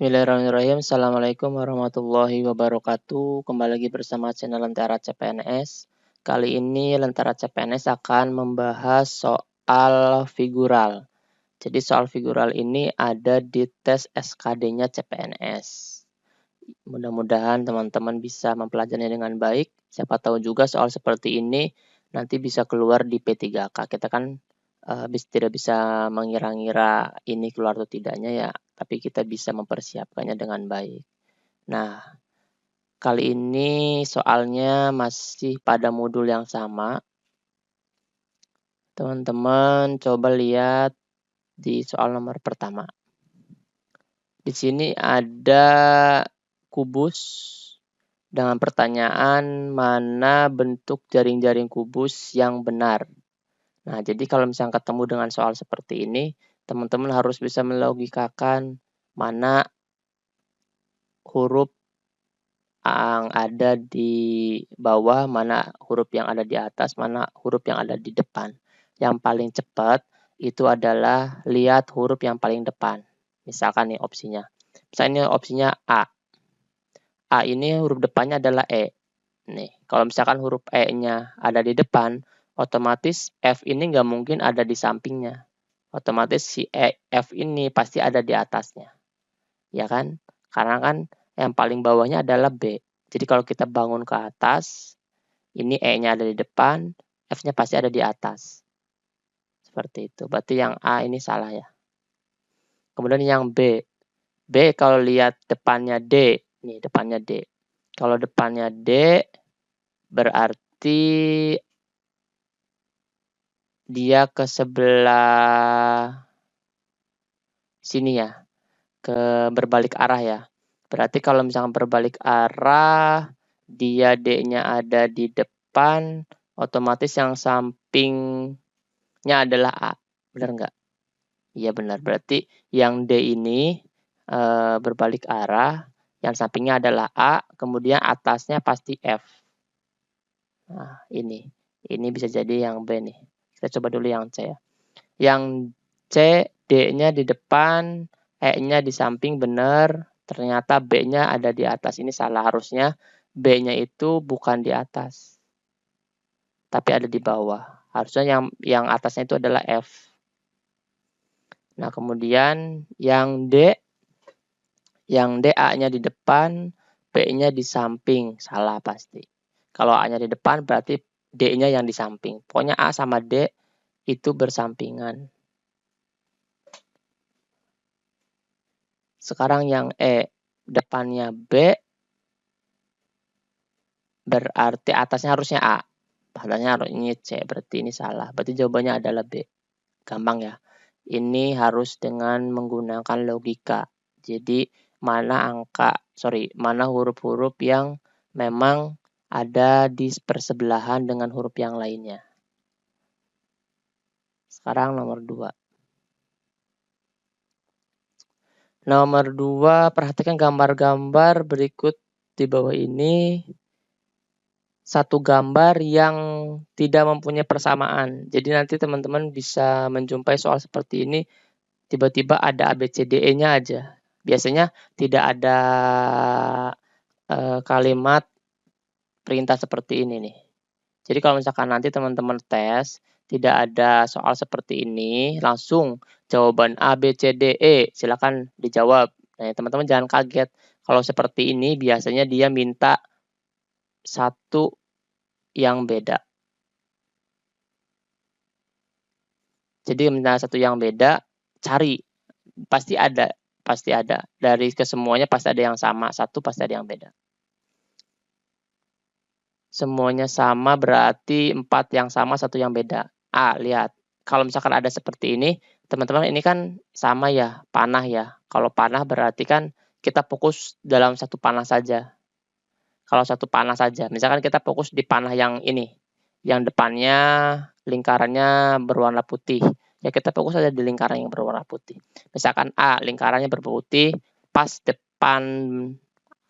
Bismillahirrahmanirrahim. Assalamualaikum warahmatullahi wabarakatuh. Kembali lagi bersama channel Lentera CPNS. Kali ini Lentera CPNS akan membahas soal figural. Jadi soal figural ini ada di tes SKD-nya CPNS. Mudah-mudahan teman-teman bisa mempelajarinya dengan baik. Siapa tahu juga soal seperti ini nanti bisa keluar di P3K. Kita kan tidak bisa mengira-ngira ini keluar atau tidaknya ya, tapi kita bisa mempersiapkannya dengan baik. Nah, kali ini soalnya masih pada modul yang sama. Teman-teman coba lihat di soal nomor pertama. Di sini ada kubus dengan pertanyaan mana bentuk jaring-jaring kubus yang benar. Nah, jadi kalau misalnya ketemu dengan soal seperti ini, teman-teman harus bisa melogikakan mana huruf yang ada di bawah, mana huruf yang ada di atas, mana huruf yang ada di depan. Yang paling cepat itu adalah lihat huruf yang paling depan. Misalkan nih opsinya. Misalnya opsinya A. A ini huruf depannya adalah E. Nih, kalau misalkan huruf E-nya ada di depan, otomatis F ini nggak mungkin ada di sampingnya. Otomatis si F ini pasti ada di atasnya. Ya kan? Karena kan yang paling bawahnya adalah B. Jadi kalau kita bangun ke atas, ini E-nya ada di depan, F-nya pasti ada di atas. Seperti itu. Berarti yang A ini salah ya. Kemudian yang B. B kalau lihat depannya D. Nih, depannya D. Kalau depannya D, berarti dia ke sebelah sini ya, ke berbalik arah ya. Berarti kalau misalkan berbalik arah, dia D-nya ada di depan, otomatis yang sampingnya adalah A. Benar nggak? Iya benar. Berarti yang D ini berbalik arah, yang sampingnya adalah A, kemudian atasnya pasti F. Nah, ini bisa jadi yang B nih. Kita coba dulu yang C ya. Yang C, D-nya di depan, E-nya di samping benar, ternyata B-nya ada di atas. Ini salah, harusnya B-nya itu bukan di atas, tapi ada di bawah. Harusnya yang atasnya itu adalah F. Nah, kemudian yang D A-nya di depan, B-nya di samping, salah pasti. Kalau A-nya di depan berarti D-nya yang di samping. Pokoknya A sama D itu bersampingan. Sekarang yang E, depannya B, berarti atasnya harusnya A. Atasnya harusnya C, berarti ini salah. Berarti jawabannya adalah B. Gampang ya. Ini harus dengan menggunakan logika. Jadi mana huruf-huruf yang memang ada di persebelahan dengan huruf yang lainnya. Sekarang nomor 2. Nomor 2, perhatikan gambar-gambar berikut di bawah ini. Satu gambar yang tidak mempunyai persamaan. Jadi nanti teman-teman bisa menjumpai soal seperti ini, tiba-tiba ada ABCDE-nya aja. Biasanya tidak ada kalimat perintah seperti ini nih. Jadi kalau misalkan nanti teman-teman tes, tidak ada soal seperti ini, langsung jawaban A, B, C, D, E, silakan dijawab. Nah, teman-teman jangan kaget. Kalau seperti ini biasanya dia minta satu yang beda. Jadi minta satu yang beda, cari. Pasti ada. Dari kesemuanya pasti ada yang sama, satu pasti ada yang beda. Semuanya sama berarti 4 yang sama, 1 yang beda. A, lihat. Kalau misalkan ada seperti ini, teman-teman ini kan sama ya, panah ya. Kalau panah berarti kan kita fokus dalam satu panah saja. Kalau satu panah saja, misalkan kita fokus di panah yang ini, yang depannya lingkarannya berwarna putih. Ya kita fokus saja di lingkaran yang berwarna putih. Misalkan A, lingkarannya berputih, pas depan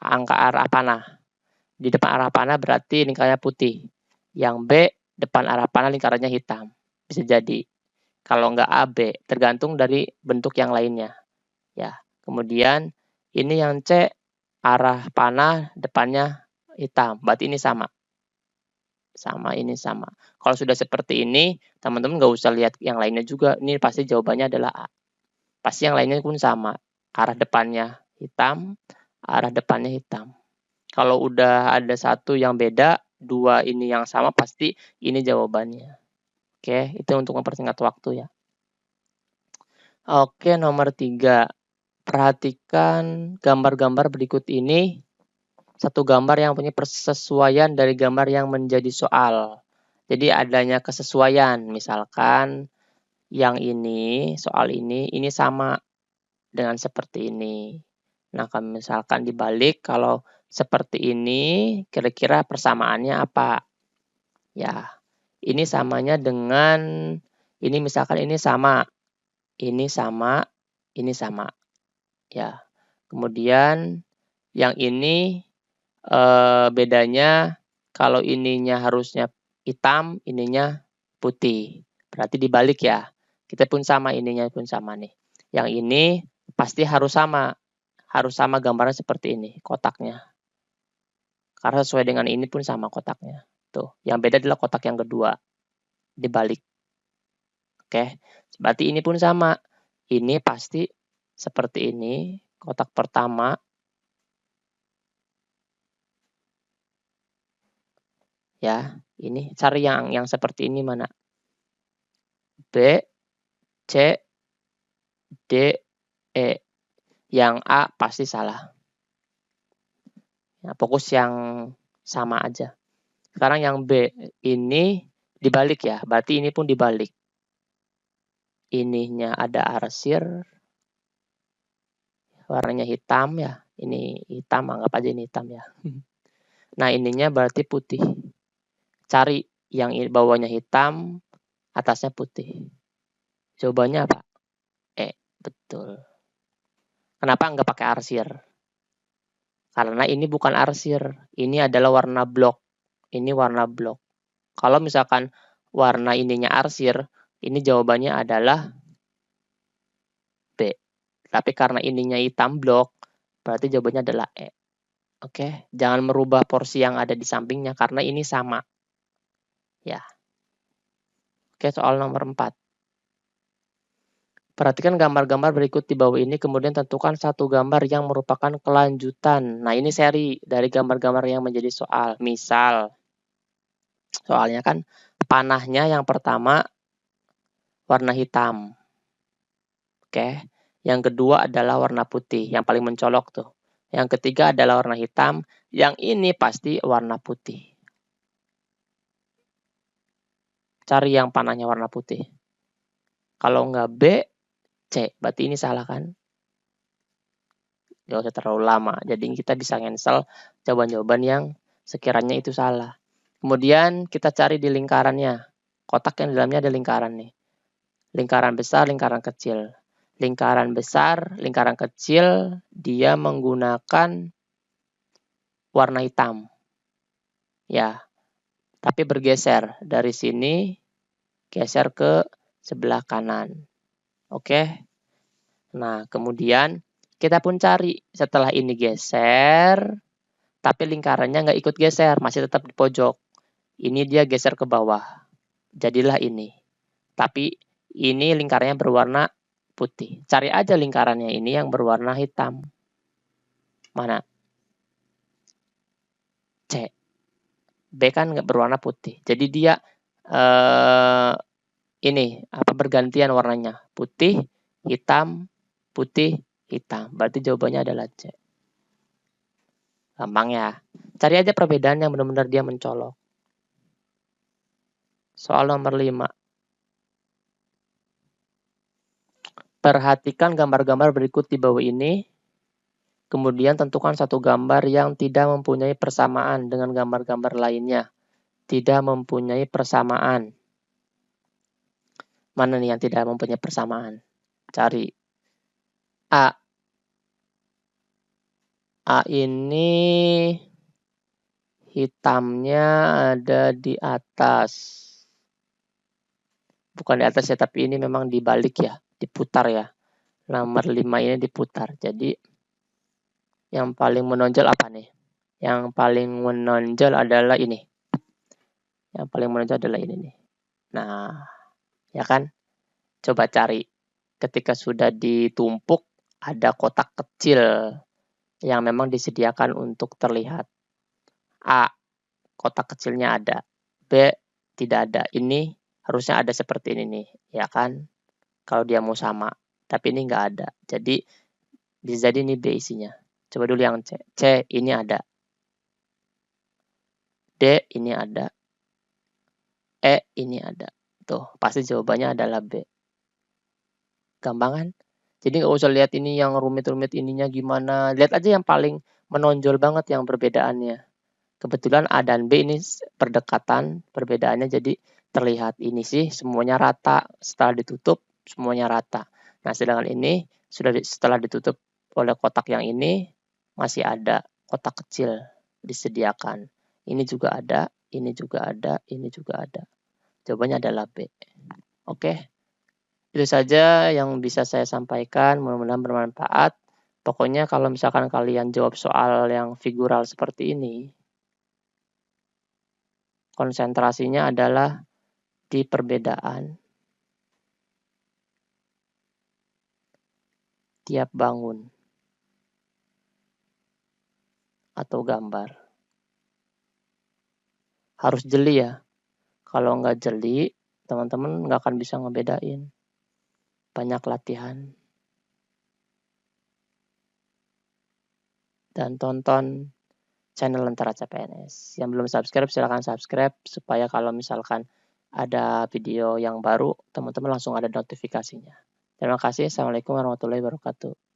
angka arah panah. Di depan arah panah berarti lingkarannya putih. Yang B, depan arah panah lingkarannya hitam. Bisa jadi. Kalau nggak A, B. Tergantung dari bentuk yang lainnya. Ya. Kemudian Ini yang C, arah panah depannya hitam. Berarti ini sama. Sama, ini sama. Kalau sudah seperti ini, teman-teman nggak usah lihat yang lainnya juga. Ini pasti jawabannya adalah A. Pasti yang lainnya pun sama. Arah depannya hitam, arah depannya hitam. Kalau udah ada satu yang beda, dua ini yang sama, pasti ini jawabannya. Oke, itu untuk mempersingkat waktu ya. Oke, nomor 3. Perhatikan gambar-gambar berikut ini. Satu gambar yang punya persesuaian dari gambar yang menjadi soal. Jadi adanya kesesuaian. Misalkan yang ini, soal ini sama dengan seperti ini. Nah, kalau misalkan dibalik, kalau seperti ini, kira-kira persamaannya apa? Ya, ini samanya dengan, ini misalkan ini sama, ini sama, ini sama. Ya, kemudian yang ini bedanya kalau ininya harusnya hitam, ininya putih. Berarti dibalik ya. Kita pun sama, ininya pun sama nih. Yang ini pasti harus sama. Harus sama gambarnya seperti ini, kotaknya. Karena sesuai dengan ini pun sama kotaknya. Tuh, yang beda adalah kotak yang kedua. Dibalik. Oke, berarti ini pun sama. Ini pasti seperti ini, kotak pertama. Ya, ini cari yang seperti ini mana? B, C, D, E. Yang A pasti salah. Ya, fokus yang sama aja. Sekarang yang B, ini dibalik ya, berarti ini pun dibalik. Ininya ada arsir, warnanya hitam ya. Ini hitam, anggap aja ini hitam ya. Nah, ininya berarti putih. Cari yang bawahnya hitam, atasnya putih. Jawabannya apa? E, betul. Kenapa nggak pakai arsir? Karena ini bukan arsir, ini adalah warna blok. Ini warna blok. Kalau misalkan warna ininya arsir, ini jawabannya adalah B. Tapi karena ininya hitam blok, berarti jawabannya adalah E. Oke, jangan merubah porsi yang ada di sampingnya karena ini sama. Ya. Oke, soal nomor 4. Perhatikan gambar-gambar berikut di bawah ini, kemudian tentukan satu gambar yang merupakan kelanjutan. Nah, ini seri dari gambar-gambar yang menjadi soal. Misal, soalnya kan panahnya yang pertama warna hitam. Oke. Yang kedua adalah warna putih, yang paling mencolok tuh. Yang ketiga adalah warna hitam, yang ini pasti warna putih. Cari yang panahnya warna putih. Kalau nggak B, C. Berarti ini salah kan? Nggak usah terlalu lama. Jadi kita bisa cancel jawaban-jawaban yang sekiranya itu salah. Kemudian kita cari di lingkarannya. Kotak yang di dalamnya ada lingkaran nih. Lingkaran besar, lingkaran kecil. Lingkaran besar, lingkaran kecil, dia menggunakan warna hitam. Ya, tapi bergeser dari sini, geser ke sebelah kanan. Oke. Nah, kemudian kita pun cari setelah ini geser, tapi lingkarannya nggak ikut geser, masih tetap di pojok. Ini dia geser ke bawah. Jadilah ini. Tapi ini lingkarannya berwarna putih. Cari aja lingkarannya ini yang berwarna hitam. Mana? C. B kan nggak berwarna putih. Jadi dia ini bergantian warnanya. Putih, hitam, putih, hitam. Berarti jawabannya adalah C. Gampang ya. Cari aja perbedaan yang benar-benar dia mencolok. Soal nomor 5. Perhatikan gambar-gambar berikut di bawah ini. Kemudian tentukan satu gambar yang tidak mempunyai persamaan dengan gambar-gambar lainnya. Tidak mempunyai persamaan. Mana nih yang tidak mempunyai persamaan? Cari. A. A ini hitamnya ada di atas. Bukan di atas ya, tapi ini memang dibalik ya, diputar ya. Nomor 5 ini diputar. Jadi Yang paling menonjol apa nih? Yang paling menonjol adalah ini. Yang paling menonjol adalah ini nih. Nah, ya kan? Coba cari. Ketika sudah ditumpuk, ada kotak kecil yang memang disediakan untuk terlihat. A, kotak kecilnya ada. B, tidak ada. Ini harusnya ada seperti ini nih, ya kan? Kalau dia mau sama. Tapi ini nggak ada. Jadi, bisa jadi ini B isinya. Coba dulu yang C. C, ini ada. D, ini ada. E, ini ada. Tuh, pasti jawabannya adalah B. Gampang kan? Jadi nggak usah lihat ini yang rumit-rumit ininya gimana. Lihat aja yang paling menonjol banget yang perbedaannya. Kebetulan A dan B ini berdekatan, perbedaannya jadi terlihat ini sih semuanya rata, setelah ditutup semuanya rata. Nah, sedangkan ini setelah ditutup oleh kotak yang ini masih ada kotak kecil disediakan. Ini juga ada, ini juga ada, ini juga ada. Jawabannya adalah B. Oke. Itu saja yang bisa saya sampaikan, mudah-mudahan bermanfaat. Pokoknya kalau misalkan kalian jawab soal yang figural seperti ini, konsentrasinya adalah di perbedaan tiap bangun atau gambar. Harus jeli ya. Kalau nggak jeli, teman-teman nggak akan bisa ngebedain. Banyak latihan. Dan tonton channel Lentera CPNS. Yang belum subscribe, silahkan subscribe supaya kalau misalkan ada video yang baru, teman-teman langsung ada notifikasinya. Terima kasih. Assalamualaikum warahmatullahi wabarakatuh.